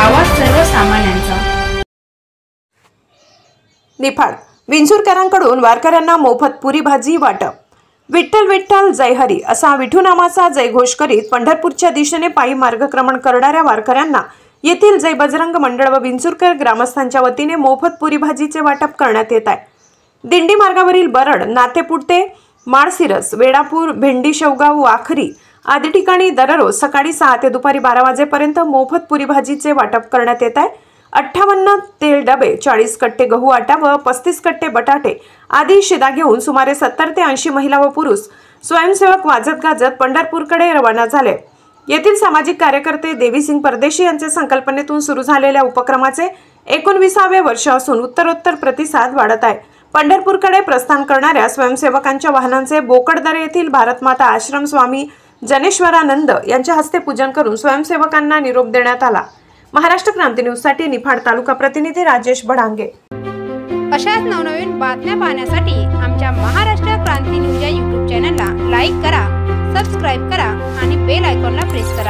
आवाज सर्वसामान्यांचा। निफाड विंचुरकरांकडून वारकऱ्यांना मोफत पुरी भाजी वाटप। विठ्ठल विठ्ठल जय हरी असा विठुनामाचा जयघोष करीत पंढरपूरच्या दिशेने पायी मार्गक्रमण करणाऱ्या वारकऱ्यांना येथील जय बजरंग मंडळ व विंचुरकर ग्रामस्थांच्या वतीने मोफत पुरी भाजीचे वाटप करण्यात येत आहे। दिंडी मार्गावरील बरड, नातेपूड ते माळशिरस, वेडापूर, भेंडी, शेवगाव, वाखरी आदी ठिकाणी दररोज सकाळी 6 ते दुपारी 12 वाजेपर्यंत मोफत पुरी भाजीचे वाटप करण्यात येत आहे। 58 तेल डबे, 40 कट्टे गहू आटा व 35 कट्टे बटाटे आदी शिदा घेऊन सुमारे 70 ते 80 महिला व पुरुष स्वयंसेवक वाजत गाजत पंढरपूरकडे रवाना झाले। येथील सामाजिक कार्यकर्ते देवीसिंग परदेशी यांच्या संकल्पनेतून सुरू झालेल्या उपक्रमाचे 19वे वर्ष असून उत्तरोत्तर प्रतिसाद वाढत आहे। पंढरपूरकडे प्रस्थान करणाऱ्या स्वयंसेवकांच्या वाहनांचे बोकडदरे येथील भारतमाता आश्रम स्वामी जनेश्वरानंद यांच्या हस्ते पूजन करून स्वयंसेवकांना निरोप देण्यात आला। महाराष्ट्र क्रांती न्यूज साठी निफाड तालुका प्रतिनिधी राजेश बडांगे। अशाच नवनवीन बातम्या पाहण्यासाठी आमच्या महाराष्ट्र क्रांती न्यूज या YouTube चॅनलला लाईक करा, सबस्क्राइब करा आणि बेल आयकॉनला प्रेस करा।